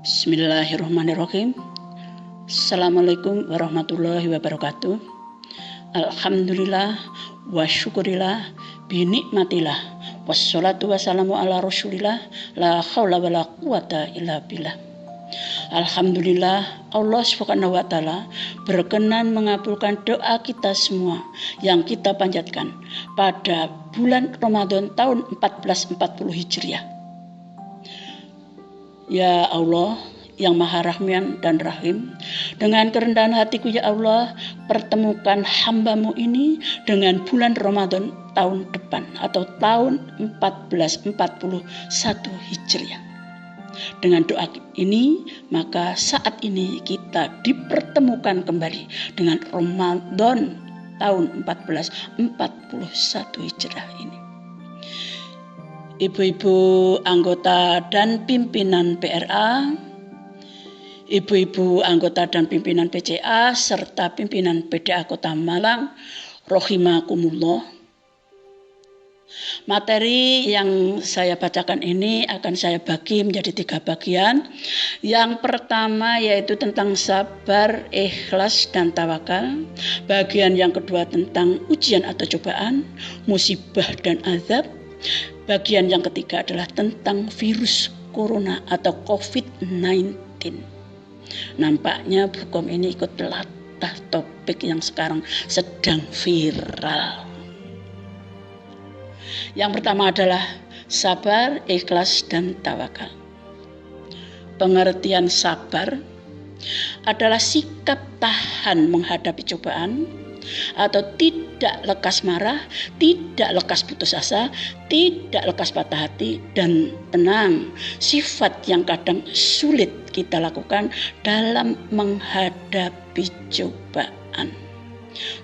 Bismillahirrahmanirrahim. Assalamualaikum warahmatullahi wabarakatuh. Alhamdulillah wa syukurillah bi nikmatillah wassalatu wassalamu ala rasulillah la haula wala quwata illa billah. Alhamdulillah Allah Subhanahu wa taala berkenan mengabulkan doa kita semua yang kita panjatkan pada bulan Ramadan tahun 1440 Hijriah. Ya Allah yang Maha Rahman dan Rahim, dengan kerendahan hatiku ya Allah, pertemukan hamba-Mu ini dengan bulan Ramadan tahun depan atau tahun 1441 Hijriah. Dengan doa ini, maka saat ini kita dipertemukan kembali dengan Ramadan tahun 1441 Hijriah ini. Ibu-ibu anggota dan pimpinan PRA, ibu-ibu anggota dan pimpinan PCA, serta pimpinan PDA Kota Malang, rahimakumullah. Materi yang saya bacakan ini akan saya bagi menjadi 3 bagian. Yang pertama yaitu tentang sabar, ikhlas, dan tawakal. Bagian yang kedua tentang ujian atau cobaan, musibah dan azab. Bagian yang ketiga adalah tentang virus corona atau COVID-19. Nampaknya Bukom ini ikut latah topik yang sekarang sedang viral. Yang pertama adalah sabar, ikhlas, dan tawakal. Pengertian sabar adalah sikap tahan menghadapi cobaan atau tidak lekas marah, tidak lekas putus asa, tidak lekas patah hati, dan tenang. Sifat yang kadang sulit kita lakukan dalam menghadapi cobaan.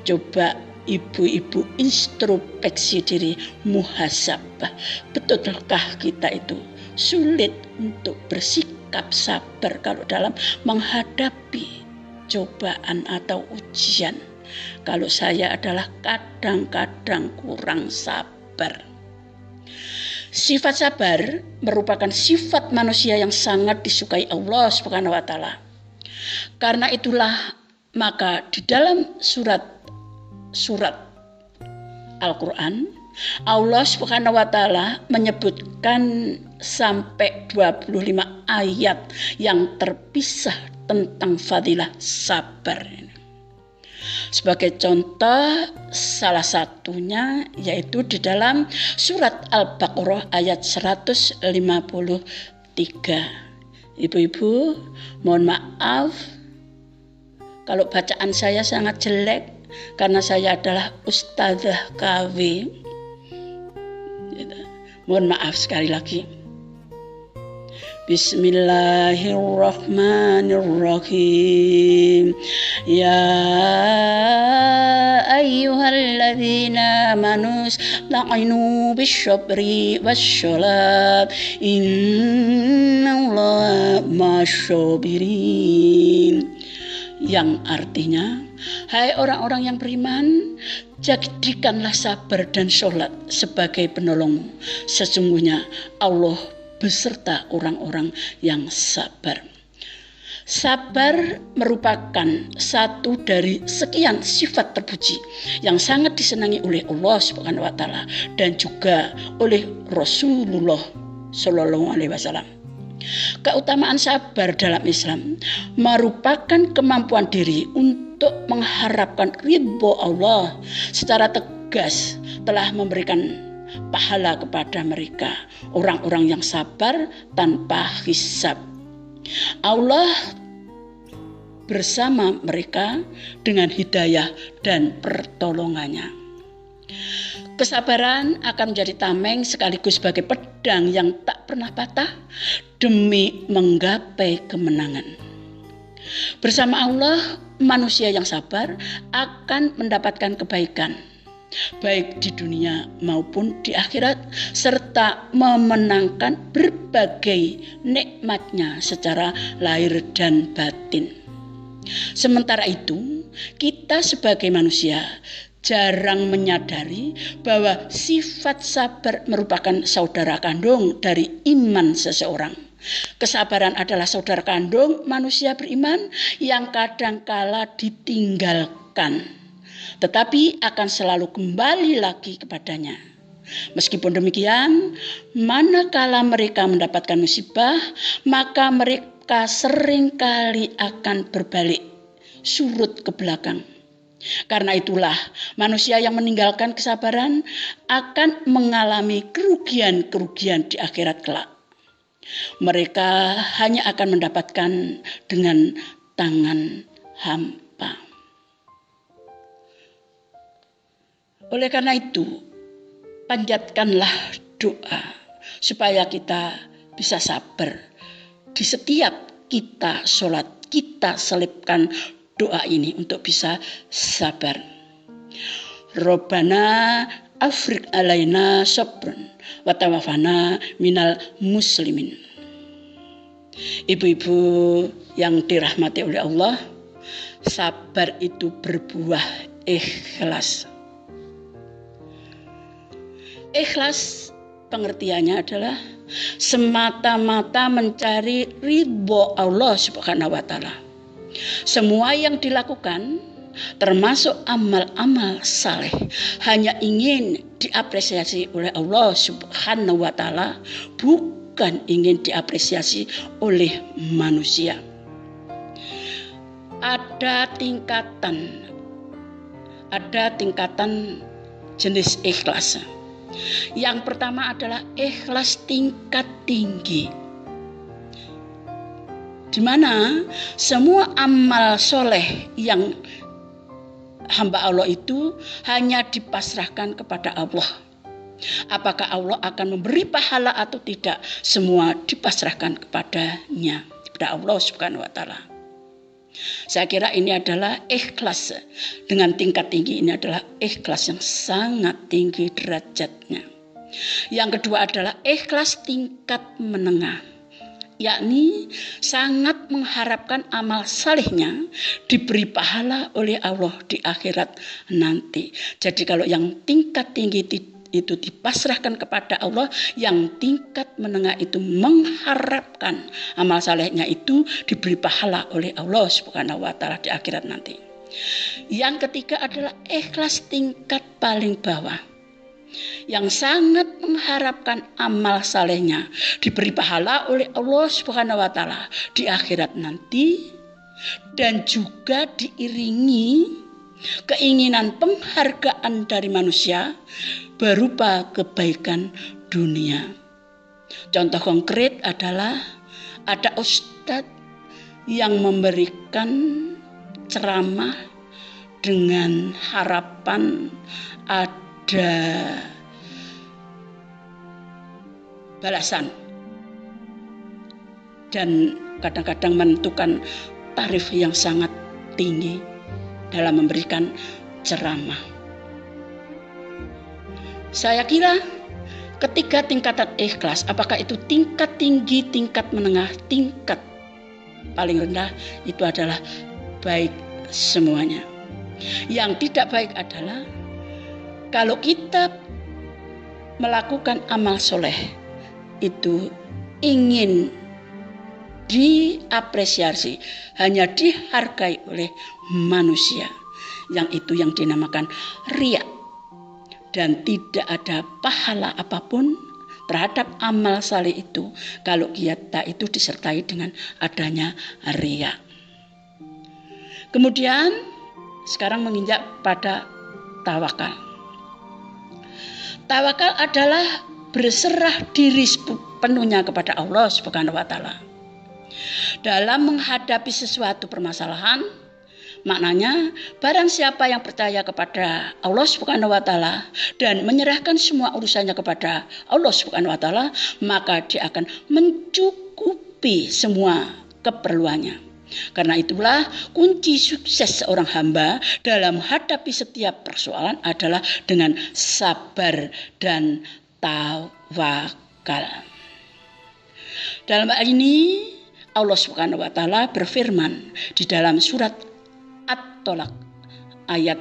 Coba ibu-ibu introspeksi diri, muhasabah. Betulkah kita itu sulit untuk bersikap sabar kalau dalam menghadapi cobaan atau ujian? Kalau saya adalah kadang-kadang kurang sabar. Sifat sabar merupakan sifat manusia yang sangat disukai Allah Subhanahu wa taala. Karena itulah maka di dalam surat Al-Quran, Allah Subhanahu wa taala menyebutkan sampai 25 ayat yang terpisah tentang fadilah sabar ini. Sebagai contoh, salah satunya yaitu di dalam surat Al-Baqarah ayat 153. Ibu-ibu, mohon maaf kalau bacaan saya sangat jelek karena saya adalah ustazah KW. Mohon maaf sekali lagi. Bismillahirrahmanirrahim. Ya ayyuhalladzina amanu ista'inu bisyabri wassalat innallaha ma'asyabirin. Yang artinya, hai orang-orang yang beriman, jadikanlah sabar dan sholat sebagai penolongmu. Sesungguhnya Allah beserta orang-orang yang sabar. Sabar merupakan satu dari sekian sifat terpuji yang sangat disenangi oleh Allah Subhanahu wa taala dan juga oleh Rasulullah sallallahu alaihi wasallam. Keutamaan sabar dalam Islam merupakan kemampuan diri untuk mengharapkan ridho Allah secara tegas telah memberikan pahala kepada mereka, orang-orang yang sabar tanpa hisab. Allah bersama mereka dengan hidayah dan pertolongannya. Kesabaran akan menjadi tameng sekaligus sebagai pedang yang tak pernah patah demi menggapai kemenangan. Bersama Allah, manusia yang sabar akan mendapatkan kebaikan, baik di dunia maupun di akhirat, serta memenangkan berbagai nikmatnya secara lahir dan batin. Sementara itu, kita sebagai manusia jarang menyadari bahwa sifat sabar merupakan saudara kandung dari iman seseorang. Kesabaran adalah saudara kandung manusia beriman yang kadangkala ditinggalkan, tetapi akan selalu kembali lagi kepadanya. Meskipun demikian, manakala mereka mendapatkan musibah, maka mereka seringkali akan berbalik surut ke belakang. Karena itulah manusia yang meninggalkan kesabaran akan mengalami kerugian-kerugian di akhirat kelak. Mereka hanya akan mendapatkan dengan tangan hampa. Oleh karena itu, panjatkanlah doa supaya kita bisa sabar. Di setiap kita sholat, kita selipkan doa ini untuk bisa sabar. Robbana afriq alaina sabrun wa tawafana minal muslimin. Ibu-ibu yang dirahmati oleh Allah, sabar itu berbuah ikhlas. Ikhlas pengertiannya adalah semata-mata mencari ridho Allah Subhanahu wa taala. Semua yang dilakukan termasuk amal-amal saleh hanya ingin diapresiasi oleh Allah Subhanahu wa taala, bukan ingin diapresiasi oleh manusia. Ada tingkatan jenis ikhlas. Yang pertama adalah ikhlas tingkat tinggi, di mana semua amal soleh yang hamba Allah itu hanya dipasrahkan kepada Allah. Apakah Allah akan memberi pahala atau tidak, semua dipasrahkan kepadanya, kepada Allah Subhanahu wa taala. Saya kira ini adalah ikhlas dengan tingkat tinggi, ini adalah ikhlas yang sangat tinggi derajatnya. Yang kedua adalah ikhlas tingkat menengah, yakni sangat mengharapkan amal salehnya diberi pahala oleh Allah di akhirat nanti. Jadi kalau yang tingkat tinggi itu dipasrahkan kepada Allah, yang tingkat menengah itu mengharapkan amal salehnya itu diberi pahala oleh Allah Subhanahu wa taala di akhirat nanti. Yang ketiga adalah ikhlas tingkat paling bawah, yang sangat mengharapkan amal salehnya diberi pahala oleh Allah Subhanahu wa taala di akhirat nanti, dan juga diiringi keinginan penghargaan dari manusia berupa kebaikan dunia. Contoh konkret adalah ada ustadz yang memberikan ceramah dengan harapan ada balasan, dan kadang-kadang menentukan tarif yang sangat tinggi dalam memberikan ceramah. Saya kira ketiga tingkatan ikhlas, apakah itu tingkat tinggi, tingkat menengah, tingkat paling rendah, itu adalah baik semuanya. Yang tidak baik adalah kalau kita melakukan amal soleh itu ingin diapresiasi, hanya dihargai oleh manusia, yang itu yang dinamakan riya, dan tidak ada pahala apapun terhadap amal saleh itu kalau kita itu disertai dengan adanya riya. Kemudian sekarang menginjak pada tawakal. Tawakal adalah berserah diri sepenuhnya kepada Allah Subhanahu wa taala dalam menghadapi sesuatu permasalahan. Maknanya barang siapa yang percaya kepada Allah Subhanahu wa taala dan menyerahkan semua urusannya kepada Allah Subhanahu wa taala, maka dia akan mencukupi semua keperluannya. Karena itulah kunci sukses seorang hamba dalam menghadapi setiap persoalan adalah dengan sabar dan tawakal. Dalam hal ini Allah Subhanahu wa taala berfirman di dalam surat At-Tolak ayat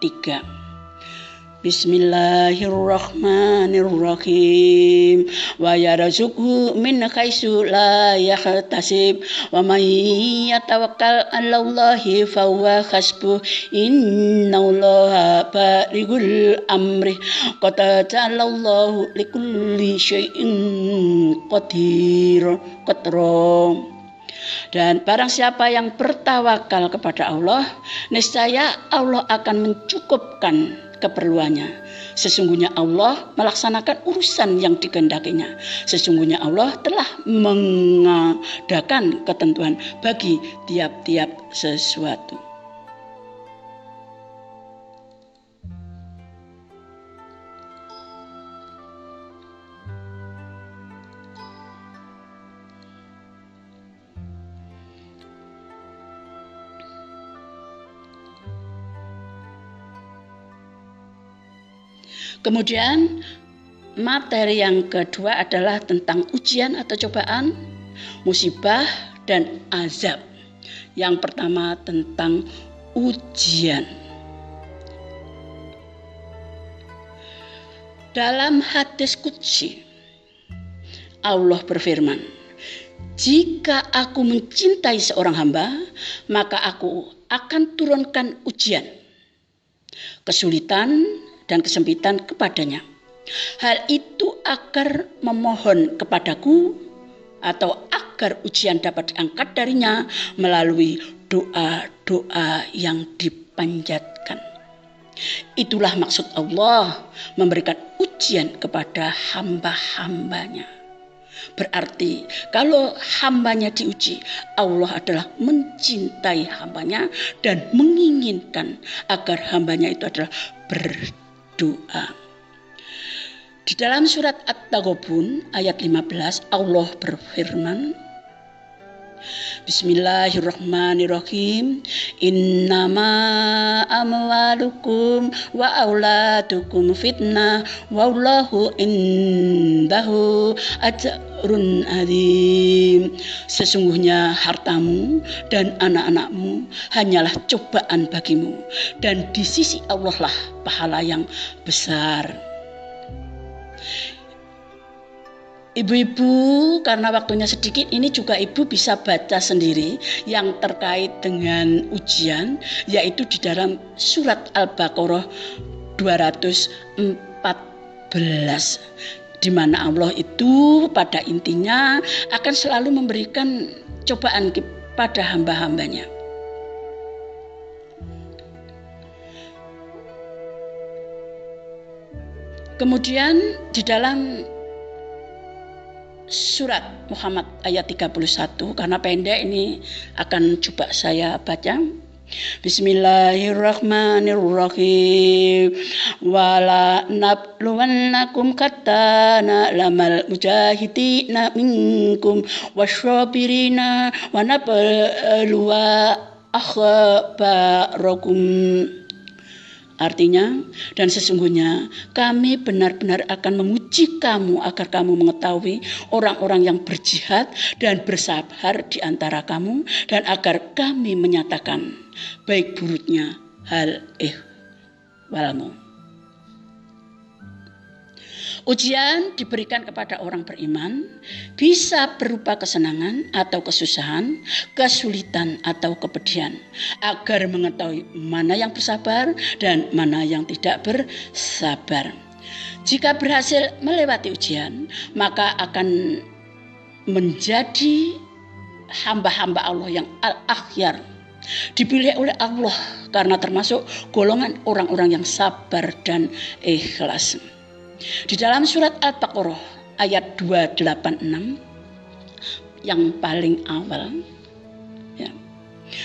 3. Bismillahirrahmanirrahim. Wa yarzuqhu min haitsu la yahtasib. Wa may yatawakkal 'alallahi fahuwa hasbuh. Innallaha balighul amri. Qad ja'alallahu likulli syai'in qadira. Dan barang siapa yang bertawakal kepada Allah, niscaya Allah akan mencukupkan keperluannya. Sesungguhnya Allah melaksanakan urusan yang dikehendakinya. Sesungguhnya Allah telah mengadakan ketentuan bagi tiap-tiap sesuatu. Kemudian materi yang kedua adalah tentang ujian atau cobaan, musibah, dan azab. Yang pertama tentang ujian. Dalam hadis qudsi, Allah berfirman, "Jika aku mencintai seorang hamba, maka aku akan turunkan ujian, kesulitan, dan kesempitan kepadanya. Hal itu agar memohon kepadaku atau agar ujian dapat diangkat darinya melalui doa-doa yang dipanjatkan." Itulah maksud Allah memberikan ujian kepada hamba-hambanya. Berarti kalau hambanya diuji, Allah adalah mencintai hambanya dan menginginkan agar hambanya itu adalah berdoa. Di dalam surat At-Taghabun ayat 15 Allah berfirman, Bismillahirrahmanirrahim. Innama amwalukum wa auladukum fitnah wallahu indahu ajrun azim. Sesungguhnya hartamu dan anak-anakmu hanyalah cobaan bagimu, dan di sisi Allah lah pahala yang besar. Ibu-ibu, karena waktunya sedikit, ini juga ibu bisa baca sendiri yang terkait dengan ujian, yaitu di dalam surat Al-Baqarah 214, di mana Allah itu pada intinya akan selalu memberikan cobaan kepada hamba-hambanya. Kemudian di dalam surat Muhammad ayat 31, karena pendek ini akan coba saya baca. Bismillahirrahmanirrahim. Wala nabluwannakum hatta na'lamal mujahidina minkum wasyabirina wa nabluwa akhbarakum. Artinya, dan sesungguhnya kami benar-benar akan menguji kamu agar kamu mengetahui orang-orang yang berjihad dan bersabar di antara kamu, dan agar kami menyatakan baik buruknya hal ihwalmu. Ujian diberikan kepada orang beriman, bisa berupa kesenangan atau kesusahan, kesulitan atau kepedihan, agar mengetahui mana yang bersabar dan mana yang tidak bersabar. Jika berhasil melewati ujian, maka akan menjadi hamba-hamba Allah yang al-akhyar, dipilih oleh Allah karena termasuk golongan orang-orang yang sabar dan ikhlas. Di dalam surat Al-Baqarah ayat 286 yang paling awal, ya.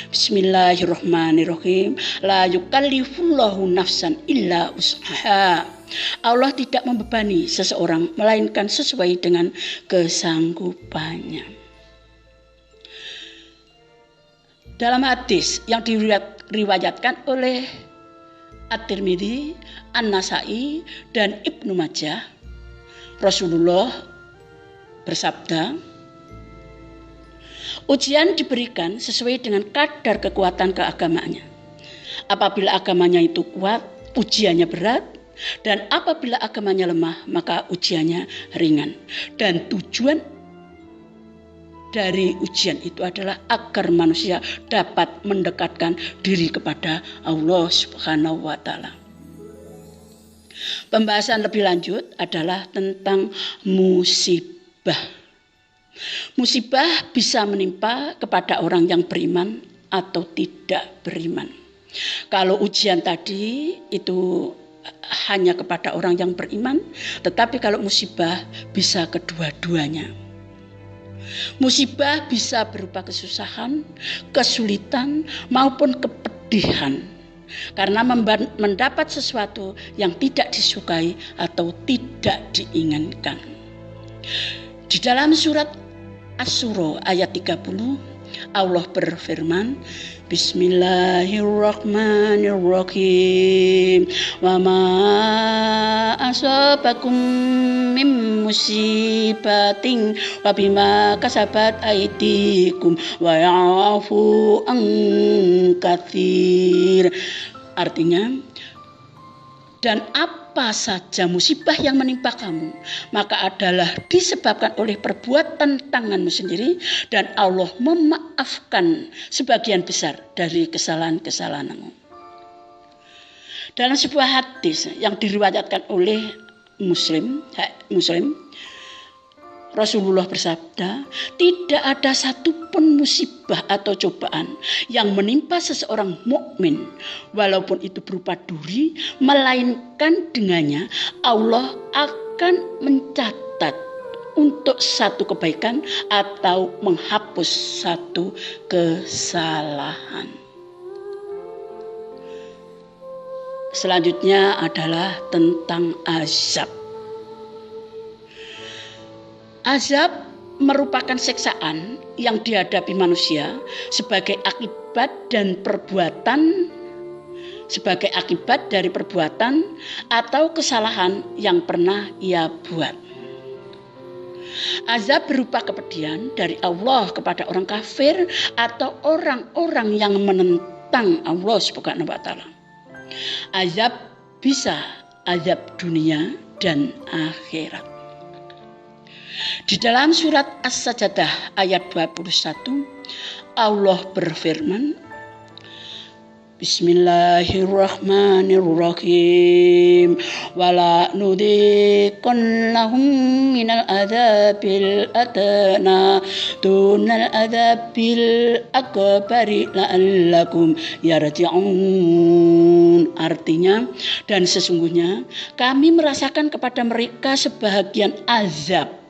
Bismillahirrahmanirrahim. La yukallifullahu nafsan illa wus'aha. Allah tidak membebani seseorang melainkan sesuai dengan kesanggupannya. Dalam hadis yang diriwayatkan oleh At-Tirmidzi, An-Nasai, dan Ibnu Majah, Rasulullah bersabda, ujian diberikan sesuai dengan kadar kekuatan keagamaannya. Apabila agamanya itu kuat, ujiannya berat, Dan apabila agamanya lemah, maka ujiannya ringan. Dan tujuan dari ujian itu adalah agar manusia dapat mendekatkan diri kepada Allah Subhanahu wa Ta'ala. Pembahasan lebih lanjut adalah tentang musibah. Musibah bisa menimpa kepada orang yang beriman atau tidak beriman. Kalau ujian tadi itu hanya kepada orang yang beriman, tetapi kalau musibah bisa kedua-duanya. Musibah bisa berupa kesusahan, kesulitan maupun kepedihan karena mendapat sesuatu yang tidak disukai atau tidak diinginkan. Di dalam surat Asy-Syura ayat 30 Allah berfirman, Bismillahirrahmanirrahim. Wa ma asabakum min musibatin wa bima kasabat aydikum wa ya'fu an katsir. Artinya, dan apa saja musibah yang menimpa kamu, maka adalah disebabkan oleh perbuatan tanganmu sendiri, dan Allah memaafkan sebagian besar dari kesalahan-kesalahanmu. Dalam sebuah hadis yang diriwayatkan oleh Muslim, Rasulullah bersabda, tidak ada satupun musibah atau cobaan yang menimpa seseorang mukmin, walaupun itu berupa duri, melainkan dengannya Allah akan mencatat untuk satu kebaikan atau menghapus satu kesalahan. Selanjutnya adalah tentang azab. Azab merupakan siksaan yang dihadapi manusia sebagai akibat dari perbuatan atau kesalahan yang pernah ia buat. Azab berupa kepedihan dari Allah kepada orang kafir atau orang-orang yang menentang Allah Subhanahu wa Ta'ala. Azab bisa azab dunia dan akhirat. Di dalam surat As-Sajdah ayat 21 Allah berfirman, Bismillahirrahmanirrahim. Wala nudziqannahum minal adzabil adna dunal adzabil akbari la'allakum yarji'un. Artinya, dan sesungguhnya kami merasakan kepada mereka sebahagian azab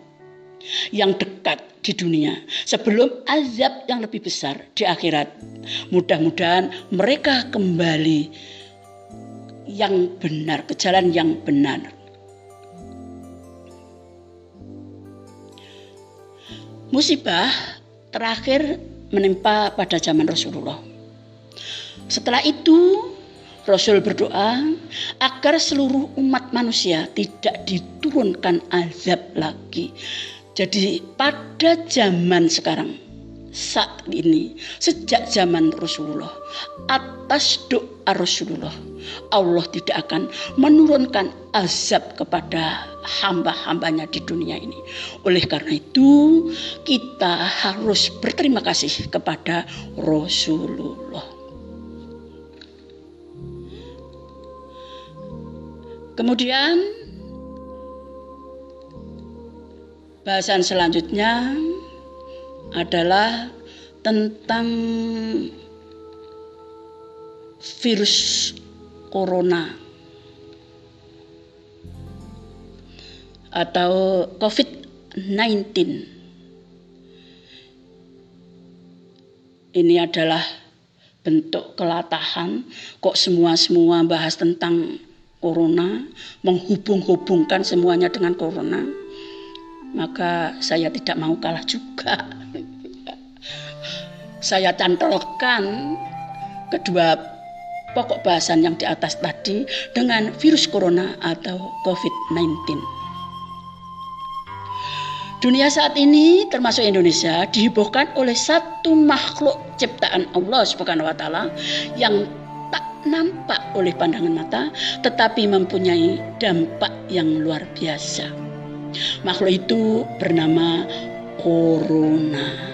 yang dekat di dunia sebelum azab yang lebih besar di akhirat. Mudah-mudahan mereka kembali yang benar, ke jalan yang benar. Musibah terakhir menimpa pada zaman Rasulullah. Setelah itu Rasul berdoa agar seluruh umat manusia tidak diturunkan azab lagi. Jadi pada zaman sekarang, saat ini, sejak zaman Rasulullah, atas doa Rasulullah, Allah tidak akan menurunkan azab kepada hamba-hambanya di dunia ini. Oleh karena itu, kita harus berterima kasih kepada Rasulullah. Kemudian bahasan selanjutnya adalah tentang virus corona atau COVID-19. Ini adalah bentuk kelatahan, kok semua bahas tentang corona, menghubung-hubungkan semuanya dengan corona. Maka saya tidak mau kalah juga. Saya cantolkan kedua pokok bahasan yang di atas tadi dengan virus corona atau COVID-19. Dunia saat ini termasuk Indonesia dihebohkan oleh satu makhluk ciptaan Allah Subhanahu wa Ta'ala yang tak nampak oleh pandangan mata, tetapi mempunyai dampak yang luar biasa. Makhluk itu bernama corona.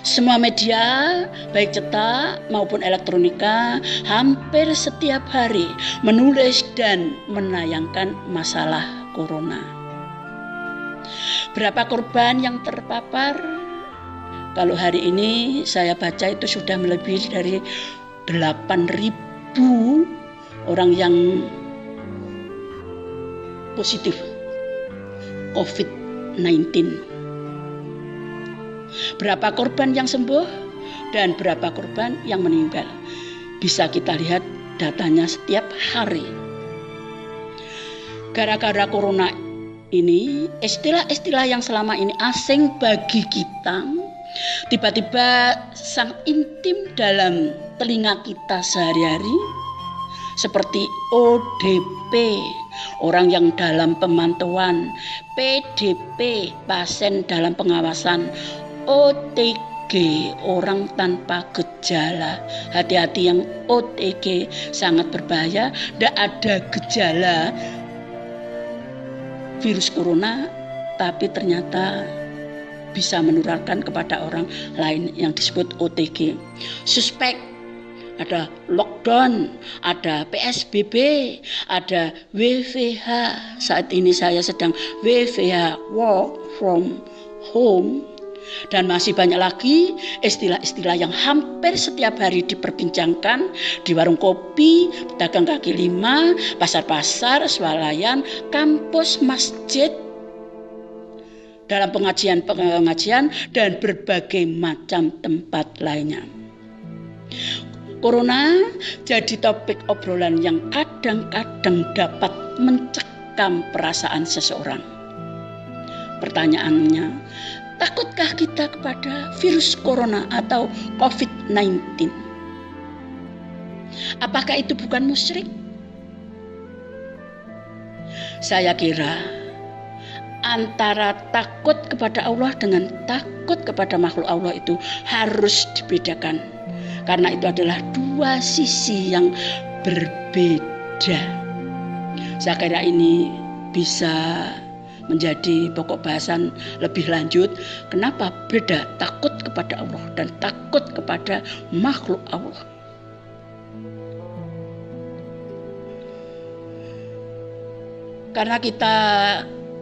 Semua media, baik cetak maupun elektronika, hampir setiap hari menulis dan menayangkan masalah corona. Berapa korban yang terpapar? Kalau hari ini saya baca itu sudah melebihi dari 8.000 orang yang positif COVID-19. Berapa korban yang sembuh dan berapa korban yang meninggal? Bisa kita lihat datanya setiap hari. Gara-gara corona ini, istilah-istilah yang selama ini asing bagi kita tiba-tiba sangat intim dalam telinga kita sehari-hari, seperti ODP, orang yang dalam pemantauan, PDP, pasien dalam pengawasan, OTG, orang tanpa gejala. Hati-hati, yang OTG sangat berbahaya, tidak ada gejala virus corona, tapi ternyata bisa menularkan kepada orang lain, yang disebut OTG. Suspek, ada lockdown, ada PSBB, ada WFH. Saat ini saya sedang WFH, work from home. Dan masih banyak lagi istilah-istilah yang hampir setiap hari diperbincangkan di warung kopi, pedagang kaki lima, pasar-pasar, swalayan, kampus, masjid, dalam pengajian dan berbagai macam tempat lainnya. Corona jadi topik obrolan yang kadang-kadang dapat mencekam perasaan seseorang. Pertanyaannya, takutkah kita kepada virus corona atau COVID-19? Apakah itu bukan musyrik? Saya kira antara takut kepada Allah dengan takut kepada makhluk Allah itu harus dibedakan, karena itu adalah dua sisi yang berbeda. Saya kira ini bisa menjadi pokok bahasan lebih lanjut, kenapa beda takut kepada Allah dan takut kepada makhluk Allah.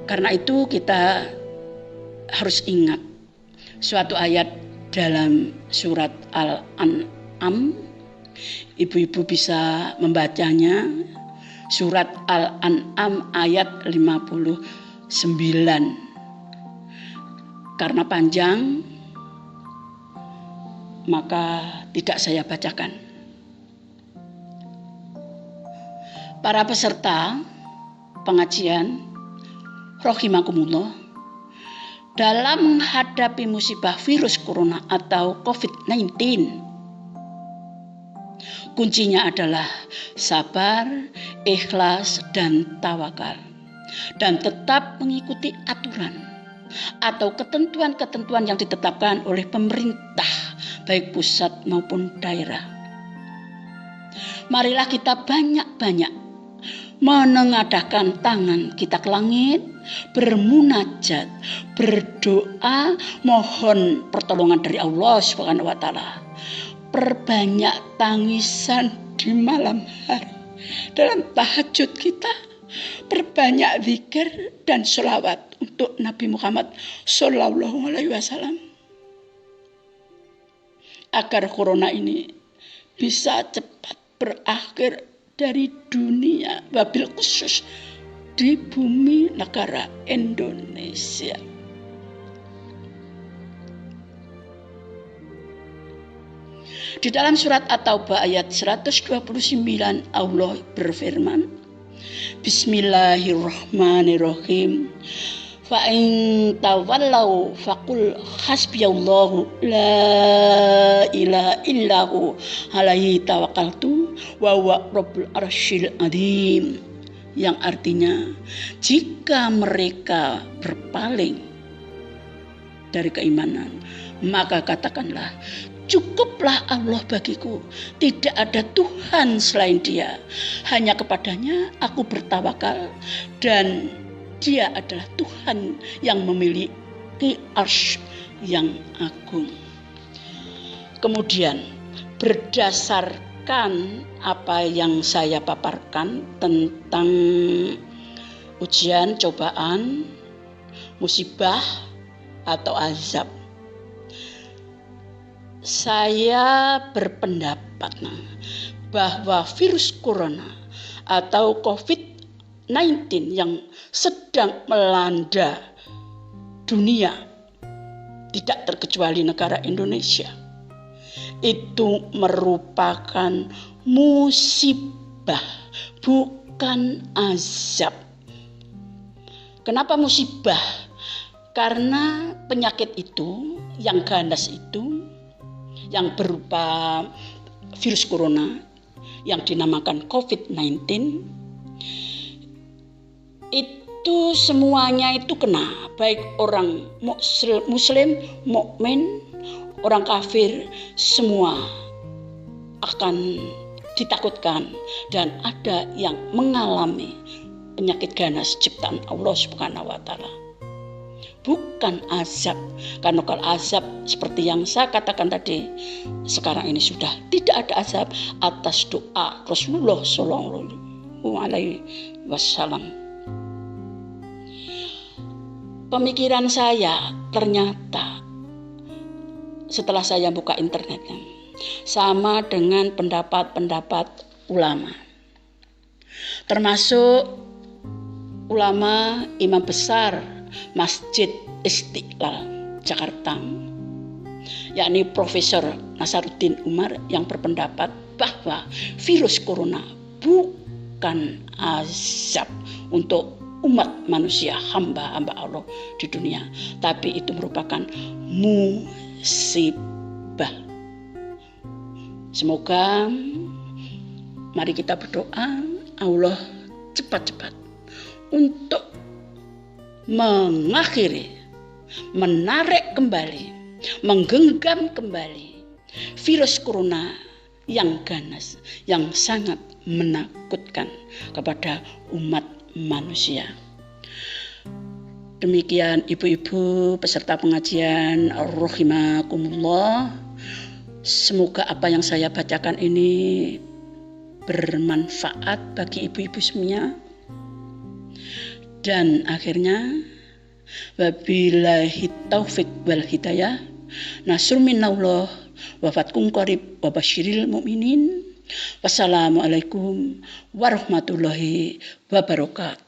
Karena itu kita harus ingat suatu ayat dalam surat Al-An'am. Ibu-ibu bisa membacanya, surat Al-An'am ayat 59. Karena panjang, maka tidak saya bacakan. Para peserta pengajian rahimakumullah, dalam menghadapi musibah virus corona atau COVID-19, kuncinya adalah sabar, ikhlas, dan tawakal, dan tetap mengikuti aturan atau ketentuan-ketentuan yang ditetapkan oleh pemerintah, baik pusat maupun daerah. Marilah kita banyak-banyak menengadahkan tangan kita ke langit, bermunajat, berdoa, mohon pertolongan dari Allah Subhanahu wa taala. Perbanyak tangisan di malam hari dalam tahajud kita, perbanyak zikir dan sholawat untuk Nabi Muhammad Sallallahu Alaihi Wasallam, agar corona ini bisa cepat berakhir dari dunia, wabil khusus di bumi negara Indonesia. Di dalam surat At-Taubah ayat 129 Allah berfirman, Bismillahirrahmanirrahim. Fa in tawallau faqul hasbiyallahu la ilaha illahu alaihi tawakkaltu wa huwa rabbul arsyil adzim. Yang artinya, jika mereka berpaling dari keimanan, maka katakanlah, Cukuplah Allah bagiku, tidak ada Tuhan selain Dia. Hanya kepadanya aku bertawakal, dan Dia adalah Tuhan yang memiliki arsy yang agung. Kemudian berdasarkan apa yang saya paparkan tentang ujian, cobaan, musibah atau azab, saya berpendapat bahwa virus corona atau COVID-19 yang sedang melanda dunia, tidak terkecuali negara Indonesia, itu merupakan musibah, bukan azab. Kenapa musibah? Karena penyakit itu, yang ganas itu, yang berupa virus corona yang dinamakan COVID-19, itu semuanya itu kena, baik orang muslim, mukmin, orang kafir, semua akan ditakutkan, dan ada yang mengalami penyakit ganas ciptaan Allah Subhanahu wa taala. Bukan azab, karena kalau azab seperti yang saya katakan tadi, sekarang ini sudah tidak ada azab atas doa Rasulullah Shallallahu Alaihi Wasallam. Pemikiran saya ternyata setelah saya buka internetnya sama dengan pendapat-pendapat ulama, termasuk ulama imam besar Masjid Istiqlal Jakarta, yakni Profesor Nasaruddin Umar, yang berpendapat bahwa virus corona bukan azab untuk umat manusia, hamba-hamba Allah di dunia, tapi itu merupakan musibah. Semoga mari kita berdoa Allah cepat-cepat untuk mengakhiri, menarik kembali, menggenggam kembali virus corona yang ganas, yang sangat menakutkan kepada umat manusia. Demikian ibu-ibu peserta pengajian rahimakumullah. Semoga apa yang saya bacakan ini bermanfaat bagi ibu-ibu semuanya. Dan akhirnya, wabillahi taufik wal hidayah, nasrun minallah wa fathun qarib wa basyiril mu'minin. Wassalamualaikum warahmatullahi wabarakatuh.